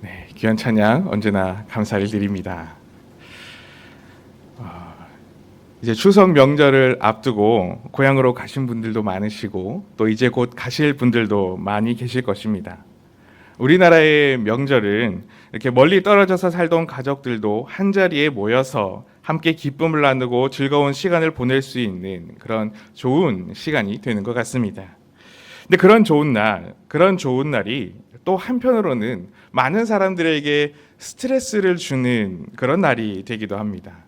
네, 귀한 찬양 언제나 감사를 드립니다. 이제 추석 명절을 앞두고 고향으로 가신 분들도 많으시고 또 이제 곧 가실 분들도 많이 계실 것입니다. 우리나라의 명절은 이렇게 멀리 떨어져서 살던 가족들도 한자리에 모여서 함께 기쁨을 나누고 즐거운 시간을 보낼 수 있는 그런 좋은 시간이 되는 것 같습니다. 근데 그런 좋은 날이 또 한편으로는 많은 사람들에게 스트레스를 주는 그런 날이 되기도 합니다.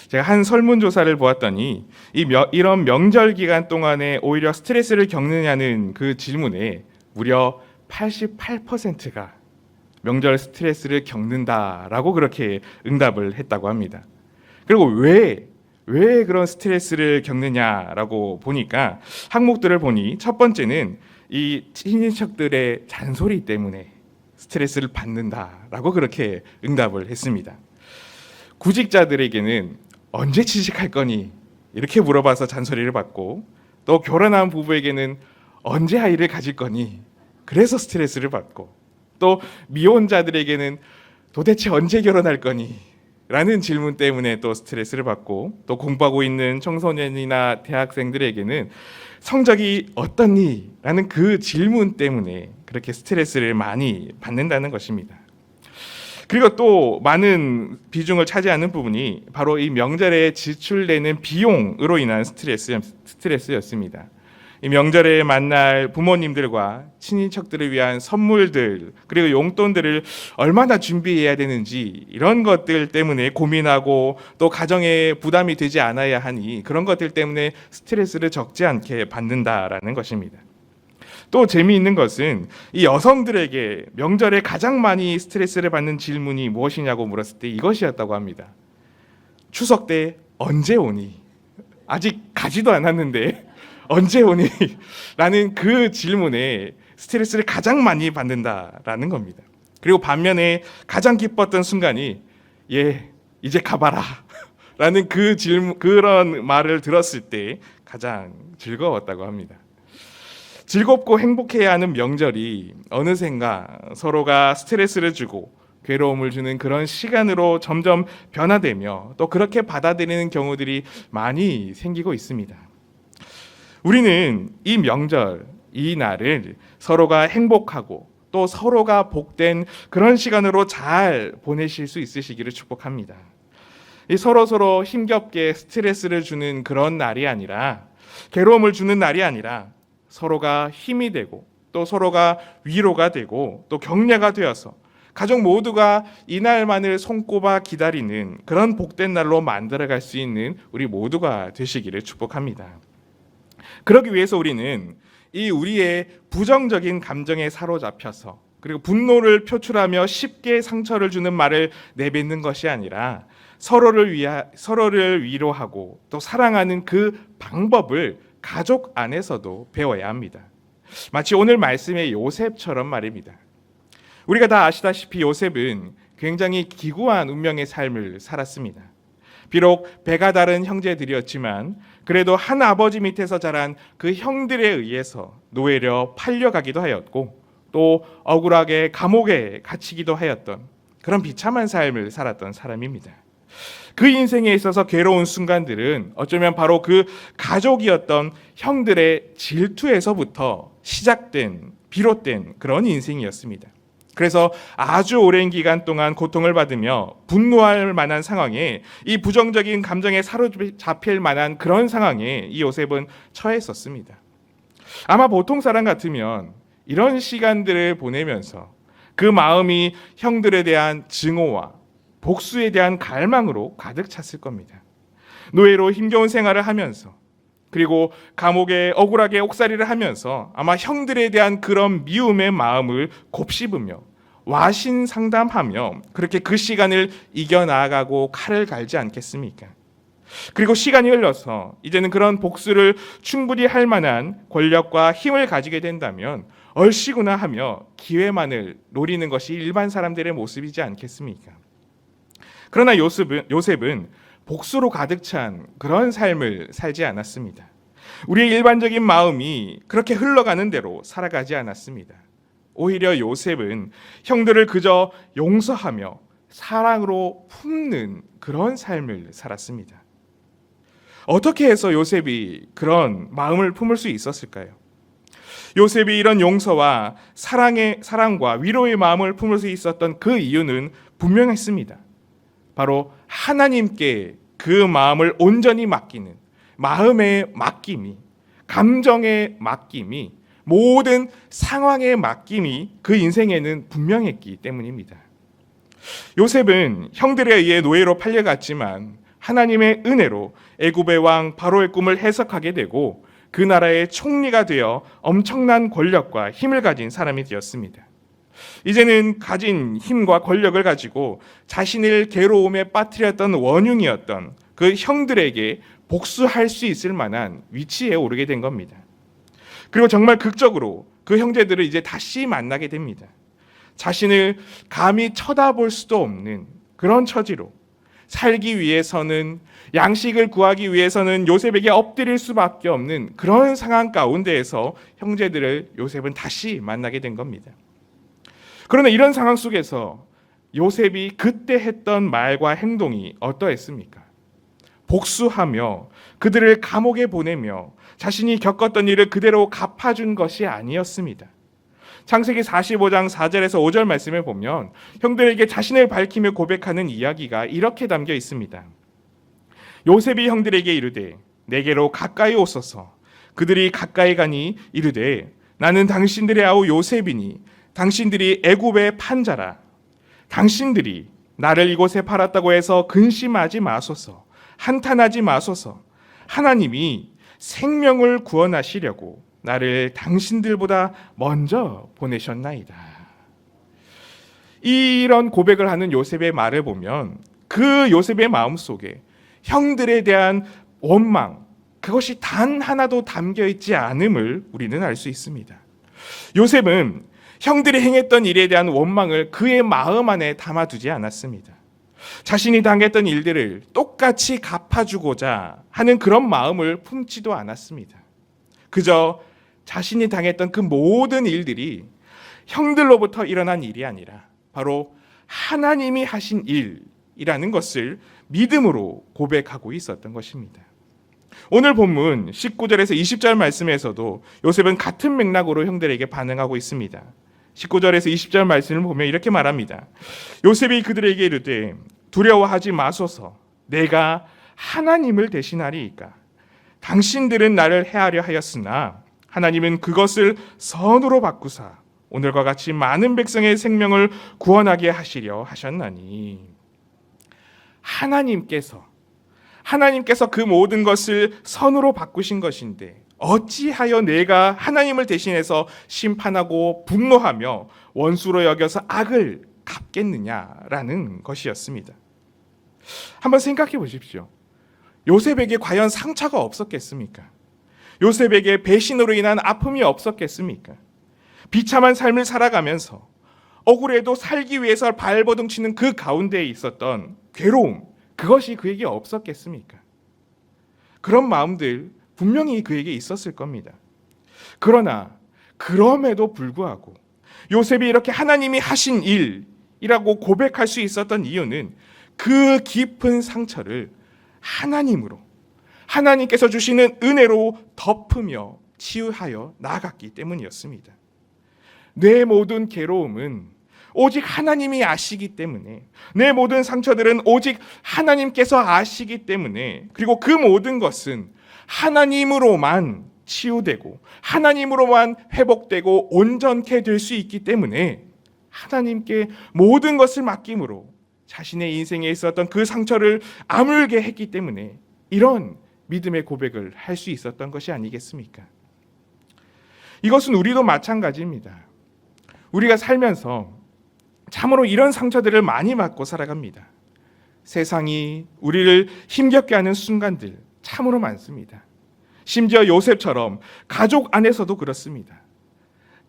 제가 한 설문조사를 보았더니 이런 명절 기간 동안에 오히려 스트레스를 겪느냐는 그 질문에 무려 88%가 명절 스트레스를 겪는다라고 그렇게 응답을 했다고 합니다. 그리고 왜 그런 스트레스를 겪느냐라고 보니까 항목들을 보니 첫 번째는 이 친인척들의 잔소리 때문에 스트레스를 받는다라고 그렇게 응답을 했습니다. 구직자들에게는 언제 취직할 거니? 이렇게 물어봐서 잔소리를 받고, 또 결혼한 부부에게는 언제 아이를 가질 거니? 그래서 스트레스를 받고, 또 미혼자들에게는 도대체 언제 결혼할 거니? 라는 질문 때문에 또 스트레스를 받고, 또 공부하고 있는 청소년이나 대학생들에게는 성적이 어떻니? 라는 그 질문 때문에 그렇게 스트레스를 많이 받는다는 것입니다. 그리고 또 많은 비중을 차지하는 부분이 바로 이 명절에 지출되는 비용으로 인한 스트레스였습니다. 이 명절에 만날 부모님들과 친인척들을 위한 선물들 그리고 용돈들을 얼마나 준비해야 되는지 이런 것들 때문에 고민하고 또 가정에 부담이 되지 않아야 하니 그런 것들 때문에 스트레스를 적지 않게 받는다라는 것입니다. 또 재미있는 것은 이 여성들에게 명절에 가장 많이 스트레스를 받는 질문이 무엇이냐고 물었을 때 이것이었다고 합니다. 추석 때 언제 오니? 아직 가지도 않았는데 언제 오니? 라는 그 질문에 스트레스를 가장 많이 받는다라는 겁니다. 그리고 반면에 가장 기뻤던 순간이 이제 가봐라 라는 그 질문, 그런 말을 들었을 때 가장 즐거웠다고 합니다. 즐겁고 행복해야 하는 명절이 어느샌가 서로가 스트레스를 주고 괴로움을 주는 그런 시간으로 점점 변화되며 또 그렇게 받아들이는 경우들이 많이 생기고 있습니다. 우리는 이 명절, 이 날을 서로가 행복하고 또 서로가 복된 그런 시간으로 잘 보내실 수 있으시기를 축복합니다. 서로 힘겹게 스트레스를 주는 그런 날이 아니라 괴로움을 주는 날이 아니라 서로가 힘이 되고 또 서로가 위로가 되고 또 격려가 되어서 가족 모두가 이날만을 손꼽아 기다리는 그런 복된 날로 만들어갈 수 있는 우리 모두가 되시기를 축복합니다. 그러기 위해서 우리는 이 우리의 부정적인 감정에 사로잡혀서 그리고 분노를 표출하며 쉽게 상처를 주는 말을 내뱉는 것이 아니라 서로를 위로하고 또 사랑하는 그 방법을 가족 안에서도 배워야 합니다. 마치 오늘 말씀의 요셉처럼 말입니다. 우리가 다 아시다시피 요셉은 굉장히 기구한 운명의 삶을 살았습니다. 비록 배가 다른 형제들이었지만 그래도 한 아버지 밑에서 자란 그 형들에 의해서 노예려 팔려가기도 하였고 또 억울하게 감옥에 갇히기도 하였던 그런 비참한 삶을 살았던 사람입니다. 그 인생에 있어서 괴로운 순간들은 어쩌면 바로 그 가족이었던 형들의 질투에서부터 비롯된 그런 인생이었습니다. 그래서 아주 오랜 기간 동안 고통을 받으며 분노할 만한 상황에 이 부정적인 감정에 사로잡힐 만한 그런 상황에 이 요셉은 처했었습니다. 아마 보통 사람 같으면 이런 시간들을 보내면서 그 마음이 형들에 대한 증오와 복수에 대한 갈망으로 가득 찼을 겁니다. 노예로 힘겨운 생활을 하면서 그리고 감옥에 억울하게 옥살이를 하면서 아마 형들에 대한 그런 미움의 마음을 곱씹으며 와신 상담하며 그렇게 그 시간을 이겨나가고 칼을 갈지 않겠습니까? 그리고 시간이 흘러서 이제는 그런 복수를 충분히 할 만한 권력과 힘을 가지게 된다면 얼씨구나 하며 기회만을 노리는 것이 일반 사람들의 모습이지 않겠습니까? 그러나 요셉은 복수로 가득 찬 그런 삶을 살지 않았습니다. 우리의 일반적인 마음이 그렇게 흘러가는 대로 살아가지 않았습니다. 오히려 요셉은 형들을 그저 용서하며 사랑으로 품는 그런 삶을 살았습니다. 어떻게 해서 요셉이 그런 마음을 품을 수 있었을까요? 요셉이 이런 용서와 사랑과 위로의 마음을 품을 수 있었던 그 이유는 분명했습니다. 바로 하나님께 그 마음을 온전히 맡기는 마음의 맡김이, 감정의 맡김이, 모든 상황의 맡김이 그 인생에는 분명했기 때문입니다. 요셉은 형들에 의해 노예로 팔려갔지만 하나님의 은혜로 애굽의 왕 바로의 꿈을 해석하게 되고 그 나라의 총리가 되어 엄청난 권력과 힘을 가진 사람이 되었습니다. 이제는 가진 힘과 권력을 가지고 자신을 괴로움에 빠뜨렸던 원흉이었던 그 형들에게 복수할 수 있을 만한 위치에 오르게 된 겁니다. 그리고 정말 극적으로 그 형제들을 이제 다시 만나게 됩니다. 자신을 감히 쳐다볼 수도 없는 그런 처지로 살기 위해서는, 양식을 구하기 위해서는 요셉에게 엎드릴 수밖에 없는 그런 상황 가운데에서 형제들을 요셉은 다시 만나게 된 겁니다. 그러나 이런 상황 속에서 요셉이 그때 했던 말과 행동이 어떠했습니까? 복수하며 그들을 감옥에 보내며 자신이 겪었던 일을 그대로 갚아준 것이 아니었습니다. 창세기 45장 4절에서 5절 말씀을 보면 형들에게 자신을 밝히며 고백하는 이야기가 이렇게 담겨 있습니다. 요셉이 형들에게 이르되 내게로 가까이 오소서. 그들이 가까이 가니 이르되 나는 당신들의 아우 요셉이니 당신들이 애굽의 판자라. 당신들이 나를 이곳에 팔았다고 해서 근심하지 마소서. 한탄하지 마소서. 하나님이 생명을 구원하시려고 나를 당신들보다 먼저 보내셨나이다. 이런 고백을 하는 요셉의 말을 보면 그 요셉의 마음속에 형들에 대한 원망, 그것이 단 하나도 담겨 있지 않음을 우리는 알 수 있습니다. 요셉은 형들이 행했던 일에 대한 원망을 그의 마음 안에 담아두지 않았습니다. 자신이 당했던 일들을 똑같이 갚아주고자 하는 그런 마음을 품지도 않았습니다. 그저 자신이 당했던 그 모든 일들이 형들로부터 일어난 일이 아니라 바로 하나님이 하신 일이라는 것을 믿음으로 고백하고 있었던 것입니다. 오늘 본문 19절에서 20절 말씀에서도 요셉은 같은 맥락으로 형들에게 반응하고 있습니다. 19절에서 20절 말씀을 보면 이렇게 말합니다. 요셉이 그들에게 이르되 두려워하지 마소서. 내가 하나님을 대신하리이까. 당신들은 나를 해하려 하였으나 하나님은 그것을 선으로 바꾸사 오늘과 같이 많은 백성의 생명을 구원하게 하시려 하셨나니. 하나님께서 그 모든 것을 선으로 바꾸신 것인데 어찌하여 내가 하나님을 대신해서 심판하고 분노하며 원수로 여겨서 악을 갚겠느냐라는 것이었습니다. 한번 생각해 보십시오. 요셉에게 과연 상처가 없었겠습니까? 요셉에게 배신으로 인한 아픔이 없었겠습니까? 비참한 삶을 살아가면서 억울해도 살기 위해서 발버둥치는 그 가운데에 있었던 괴로움, 그것이 그에게 없었겠습니까? 그런 마음들 분명히 그에게 있었을 겁니다. 그러나 그럼에도 불구하고 요셉이 이렇게 하나님이 하신 일이라고 고백할 수 있었던 이유는 그 깊은 상처를 하나님께서 주시는 은혜로 덮으며 치유하여 나아갔기 때문이었습니다. 내 모든 괴로움은 오직 하나님이 아시기 때문에, 내 모든 상처들은 오직 하나님께서 아시기 때문에, 그리고 그 모든 것은 하나님으로만 치유되고 하나님으로만 회복되고 온전케 될 수 있기 때문에 하나님께 모든 것을 맡김으로 자신의 인생에 있었던 그 상처를 아물게 했기 때문에 이런 믿음의 고백을 할 수 있었던 것이 아니겠습니까? 이것은 우리도 마찬가지입니다. 우리가 살면서 참으로 이런 상처들을 많이 받고 살아갑니다. 세상이 우리를 힘겹게 하는 순간들 참으로 많습니다. 심지어 요셉처럼 가족 안에서도 그렇습니다.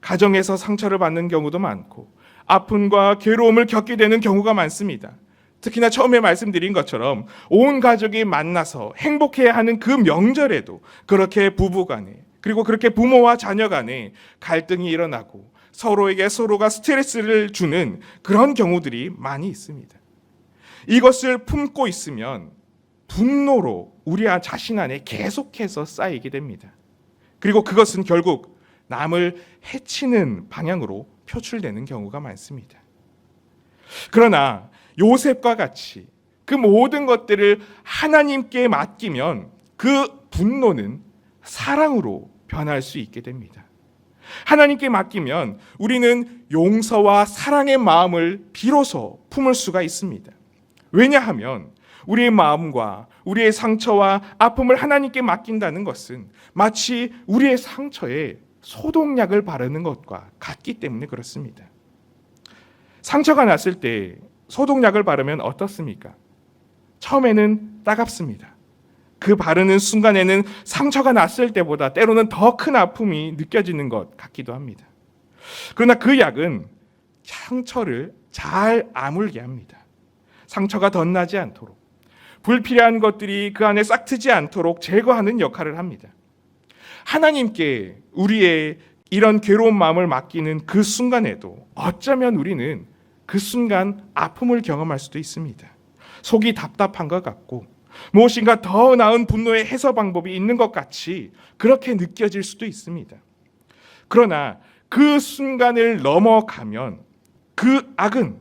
가정에서 상처를 받는 경우도 많고 아픔과 괴로움을 겪게 되는 경우가 많습니다. 특히나 처음에 말씀드린 것처럼 온 가족이 만나서 행복해야 하는 그 명절에도 그렇게 부부 간에, 그리고 그렇게 부모와 자녀 간에 갈등이 일어나고 서로에게 서로가 스트레스를 주는 그런 경우들이 많이 있습니다. 이것을 품고 있으면 분노로 우리 자신 안에 계속해서 쌓이게 됩니다. 그리고 그것은 결국 남을 해치는 방향으로 표출되는 경우가 많습니다. 그러나 요셉과 같이 그 모든 것들을 하나님께 맡기면 그 분노는 사랑으로 변할 수 있게 됩니다. 하나님께 맡기면 우리는 용서와 사랑의 마음을 비로소 품을 수가 있습니다. 왜냐하면 우리의 마음과 우리의 상처와 아픔을 하나님께 맡긴다는 것은 마치 우리의 상처에 소독약을 바르는 것과 같기 때문에 그렇습니다. 상처가 났을 때 소독약을 바르면 어떻습니까? 처음에는 따갑습니다. 그 바르는 순간에는 상처가 났을 때보다 때로는 더 큰 아픔이 느껴지는 것 같기도 합니다. 그러나 그 약은 상처를 잘 아물게 합니다. 상처가 덧나지 않도록, 불필요한 것들이 그 안에 싹트지 않도록 제거하는 역할을 합니다. 하나님께 우리의 이런 괴로운 마음을 맡기는 그 순간에도 어쩌면 우리는 그 순간 아픔을 경험할 수도 있습니다. 속이 답답한 것 같고 무엇인가 더 나은 분노의 해소 방법이 있는 것 같이 그렇게 느껴질 수도 있습니다. 그러나 그 순간을 넘어가면 그 악은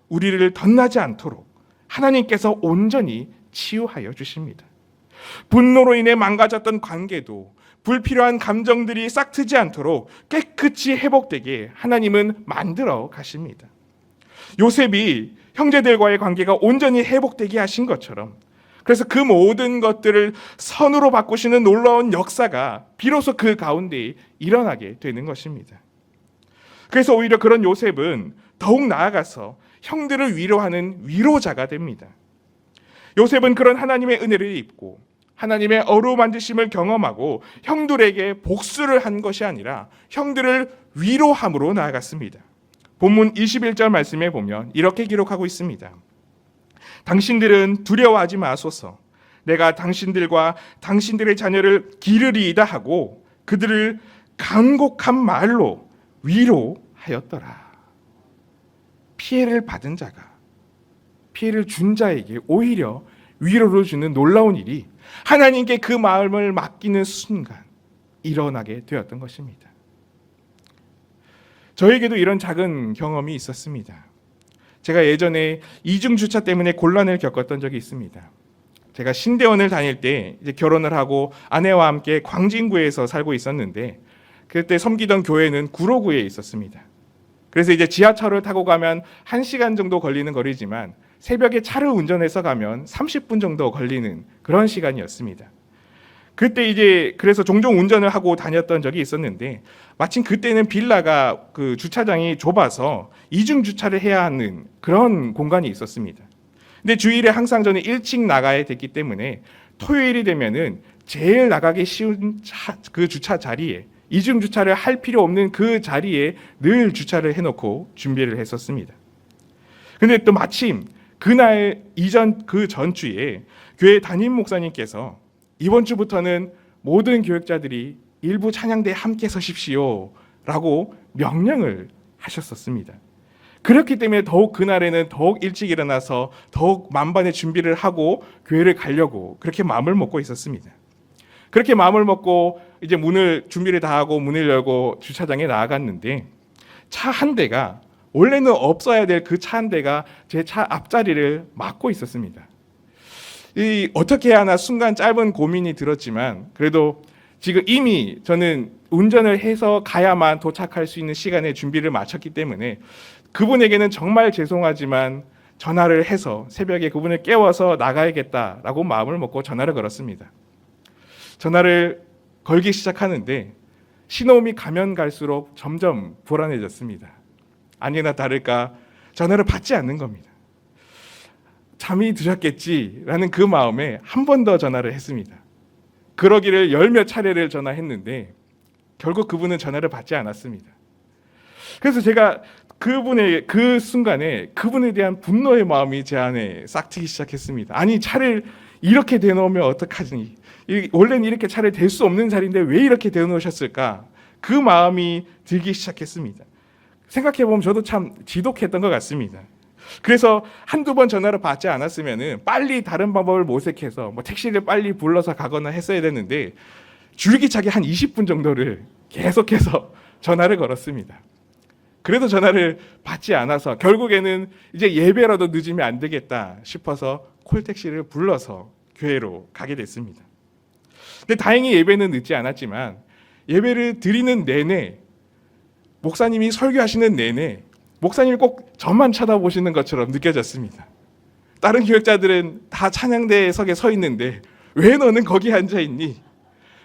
우리를 덧나지 않도록 하나님께서 온전히 치유하여 주십니다. 분노로 인해 망가졌던 관계도 불필요한 감정들이 싹트지 않도록 깨끗이 회복되게 하나님은 만들어 가십니다. 요셉이 형제들과의 관계가 온전히 회복되게 하신 것처럼, 그래서 그 모든 것들을 선으로 바꾸시는 놀라운 역사가 비로소 그 가운데 일어나게 되는 것입니다. 그래서 오히려 그런 요셉은 더욱 나아가서 형들을 위로하는 위로자가 됩니다. 요셉은 그런 하나님의 은혜를 입고 하나님의 어루만지심을 경험하고 형들에게 복수를 한 것이 아니라 형들을 위로함으로 나아갔습니다. 본문 21절 말씀에 보면 이렇게 기록하고 있습니다. 당신들은 두려워하지 마소서. 내가 당신들과 당신들의 자녀를 기르리이다 하고 그들을 간곡한 말로 위로하였더라. 피해를 받은 자가 피해를 준 자에게 오히려 위로를 주는 놀라운 일이 하나님께 그 마음을 맡기는 순간 일어나게 되었던 것입니다. 저에게도 이런 작은 경험이 있었습니다. 제가 예전에 이중 주차 때문에 곤란을 겪었던 적이 있습니다. 제가 신대원을 다닐 때 이제 결혼을 하고 아내와 함께 광진구에서 살고 있었는데 그때 섬기던 교회는 구로구에 있었습니다. 그래서 이제 지하철을 타고 가면 1시간 정도 걸리는 거리지만 새벽에 차를 운전해서 가면 30분 정도 걸리는 그런 시간이었습니다. 그때 이제 그래서 종종 운전을 하고 다녔던 적이 있었는데 마침 그때는 빌라가 그 주차장이 좁아서 이중 주차를 해야 하는 그런 공간이 있었습니다. 근데 주일에 항상 저는 일찍 나가야 됐기 때문에 토요일이 되면은 제일 나가기 쉬운 그 주차 자리에 이중 주차를 할 필요 없는 그 자리에 늘 주차를 해놓고 준비를 했었습니다. 근데 또 마침 그날 그 전주에 교회 담임 목사님께서 이번 주부터는 모든 교역자들이 일부 찬양대에 함께 서십시오라고 명령을 하셨었습니다. 그렇기 때문에 더욱 그날에는 더욱 일찍 일어나서 더욱 만반의 준비를 하고 교회를 가려고 그렇게 마음을 먹고 있었습니다. 그렇게 마음을 먹고 이제 준비를 다 하고 문을 열고 주차장에 나아갔는데 차 한 대가 원래는 없어야 될 그 차 한 대가 제 차 앞자리를 막고 있었습니다. 어떻게 해야 하나 순간 짧은 고민이 들었지만 그래도 지금 이미 저는 운전을 해서 가야만 도착할 수 있는 시간에 준비를 마쳤기 때문에 그분에게는 정말 죄송하지만 전화를 해서 새벽에 그분을 깨워서 나가야겠다라고 마음을 먹고 전화를 걸었습니다. 전화를 걸기 시작하는데 신호음이 가면 갈수록 점점 불안해졌습니다. 아니나 다를까 전화를 받지 않는 겁니다. 잠이 드셨겠지라는 그 마음에 한 번 더 전화를 했습니다. 그러기를 열몇 차례를 전화했는데 결국 그분은 전화를 받지 않았습니다. 그래서 제가 그분의 그 순간에 그분에 대한 분노의 마음이 제 안에 싹트기 시작했습니다. 아니 차를 이렇게 대놓으면 어떡하지? 원래는 이렇게 차를 댈 수 없는 자리인데 왜 이렇게 대놓으셨을까? 그 마음이 들기 시작했습니다. 생각해보면 저도 참 지독했던 것 같습니다. 그래서 한두 번 전화를 받지 않았으면 빨리 다른 방법을 모색해서 택시를 빨리 불러서 가거나 했어야 되는데 줄기차게 한 20분 정도를 계속해서 전화를 걸었습니다. 그래도 전화를 받지 않아서 결국에는 이제 예배라도 늦으면 안 되겠다 싶어서 콜택시를 불러서 교회로 가게 됐습니다. 근데 다행히 예배는 늦지 않았지만 예배를 드리는 내내, 목사님이 설교하시는 내내 목사님이 꼭 저만 쳐다보시는 것처럼 느껴졌습니다. 다른 교역자들은 다 찬양대석에 서 있는데 왜 너는 거기 앉아 있니?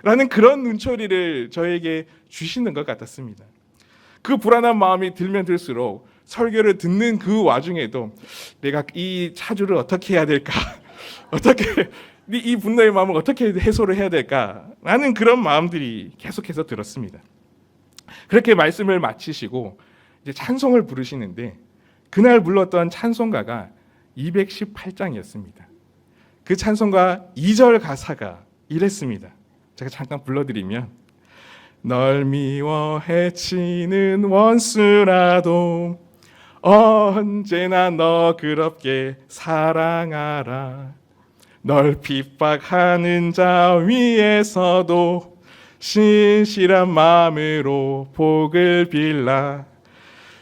라는 그런 눈초리를 저에게 주시는 것 같았습니다. 그 불안한 마음이 들면 들수록 설교를 듣는 그 와중에도 내가 이 차주를 어떻게 해야 될까? 어떻게 이 분노의 마음을 어떻게 해소를 해야 될까라는 그런 마음들이 계속해서 들었습니다. 그렇게 말씀을 마치시고 이제 찬송을 부르시는데 그날 불렀던 찬송가가 218장이었습니다. 그 찬송가 2절 가사가 이랬습니다. 제가 잠깐 불러드리면 널 미워 해치는 원수라도 언제나 너 그렇게 사랑하라. 널 핍박하는 자 위에서도 신실한 마음으로 복을 빌라.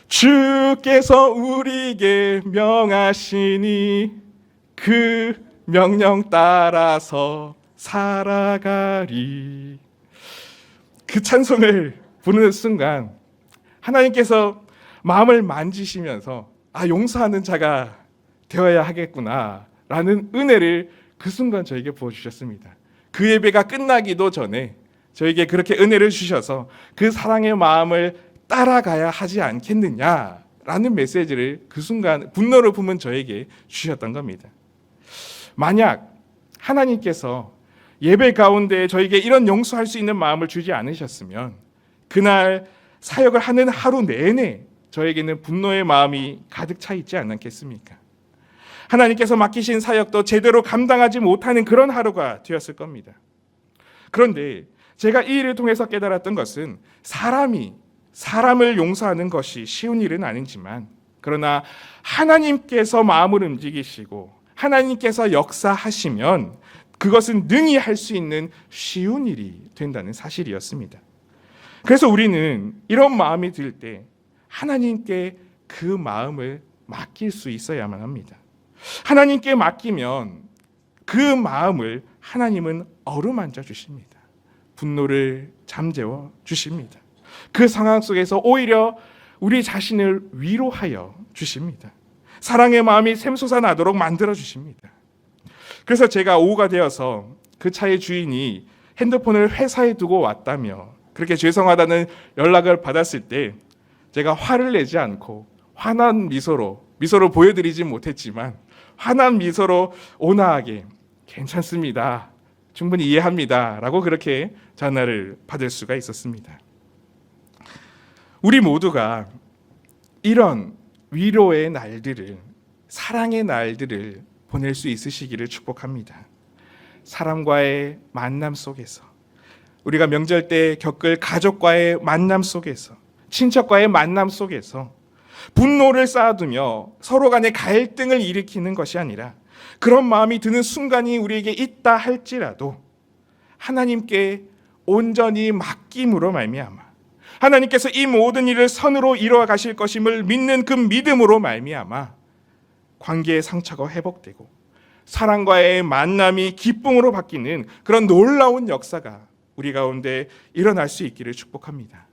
주께서 우리에게 명하시니 그 명령 따라서 살아가리. 그 찬송을 부르는 순간 하나님께서 마음을 만지시면서 용서하는 자가 되어야 하겠구나 라는 은혜를 그 순간 저에게 부어주셨습니다. 그 예배가 끝나기도 전에 저에게 그렇게 은혜를 주셔서 그 사랑의 마음을 따라가야 하지 않겠느냐라는 메시지를 그 순간 분노를 품은 저에게 주셨던 겁니다. 만약 하나님께서 예배 가운데 저에게 이런 용서할 수 있는 마음을 주지 않으셨으면 그날 사역을 하는 하루 내내 저에게는 분노의 마음이 가득 차 있지 않았겠습니까? 하나님께서 맡기신 사역도 제대로 감당하지 못하는 그런 하루가 되었을 겁니다. 그런데 제가 이 일을 통해서 깨달았던 것은 사람이 사람을 용서하는 것이 쉬운 일은 아니지만 그러나 하나님께서 마음을 움직이시고 하나님께서 역사하시면 그것은 능히 할 수 있는 쉬운 일이 된다는 사실이었습니다. 그래서 우리는 이런 마음이 들 때 하나님께 그 마음을 맡길 수 있어야만 합니다. 하나님께 맡기면 그 마음을 하나님은 어루만져 주십니다. 분노를 잠재워 주십니다. 그 상황 속에서 오히려 우리 자신을 위로하여 주십니다. 사랑의 마음이 샘솟아나도록 만들어 주십니다. 그래서 제가 오후가 되어서 그 차의 주인이 핸드폰을 회사에 두고 왔다며 그렇게 죄송하다는 연락을 받았을 때 제가 화를 내지 않고 환한 미소를 보여드리지 못했지만 환한 미소로 온화하게 괜찮습니다. 충분히 이해합니다. 라고 그렇게 전화를 받을 수가 있었습니다. 우리 모두가 이런 위로의 날들을, 사랑의 날들을 보낼 수 있으시기를 축복합니다. 사람과의 만남 속에서, 우리가 명절 때 겪을 가족과의 만남 속에서, 친척과의 만남 속에서 분노를 쌓아두며 서로 간의 갈등을 일으키는 것이 아니라 그런 마음이 드는 순간이 우리에게 있다 할지라도 하나님께 온전히 맡김으로 말미암아 하나님께서 이 모든 일을 선으로 이루어 가실 것임을 믿는 그 믿음으로 말미암아 관계의 상처가 회복되고 사랑과의 만남이 기쁨으로 바뀌는 그런 놀라운 역사가 우리 가운데 일어날 수 있기를 축복합니다.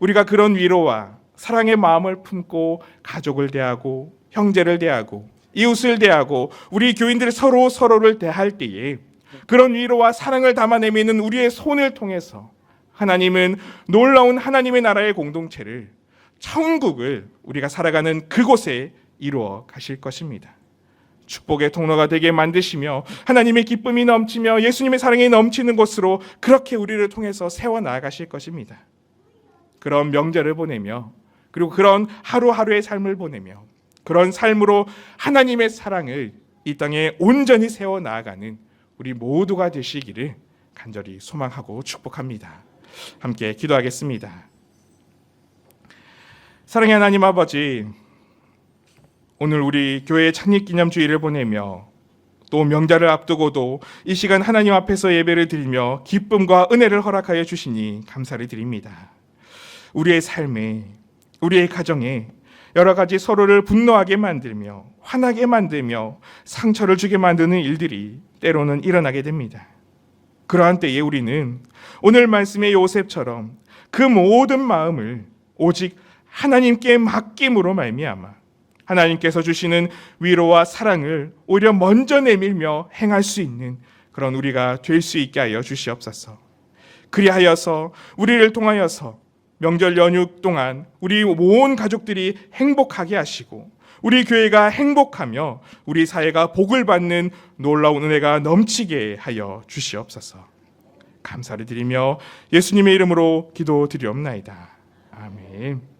우리가 그런 위로와 사랑의 마음을 품고 가족을 대하고 형제를 대하고 이웃을 대하고 우리 교인들 서로를 대할 때에 그런 위로와 사랑을 담아내미는 우리의 손을 통해서 하나님은 놀라운 하나님의 나라의 공동체를, 천국을 우리가 살아가는 그곳에 이루어 가실 것입니다. 축복의 통로가 되게 만드시며 하나님의 기쁨이 넘치며 예수님의 사랑이 넘치는 곳으로 그렇게 우리를 통해서 세워나가실 것입니다. 그런 명절을 보내며 그리고 그런 하루하루의 삶을 보내며 그런 삶으로 하나님의 사랑을 이 땅에 온전히 세워나가는 우리 모두가 되시기를 간절히 소망하고 축복합니다. 함께 기도하겠습니다. 사랑의 하나님 아버지, 오늘 우리 교회 창립기념주일을 보내며 또 명절을 앞두고도 이 시간 하나님 앞에서 예배를 드리며 기쁨과 은혜를 허락하여 주시니 감사를 드립니다. 우리의 삶에, 우리의 가정에 여러 가지 서로를 분노하게 만들며 화나게 만들며 상처를 주게 만드는 일들이 때로는 일어나게 됩니다. 그러한 때에 우리는 오늘 말씀의 요셉처럼 그 모든 마음을 오직 하나님께 맡김으로 말미암아 하나님께서 주시는 위로와 사랑을 오히려 먼저 내밀며 행할 수 있는 그런 우리가 될 수 있게 하여 주시옵소서. 그리하여서 우리를 통하여서 명절 연휴 동안 우리 온 가족들이 행복하게 하시고 우리 교회가 행복하며 우리 사회가 복을 받는 놀라운 은혜가 넘치게 하여 주시옵소서. 감사를 드리며 예수님의 이름으로 기도드리옵나이다. 아멘.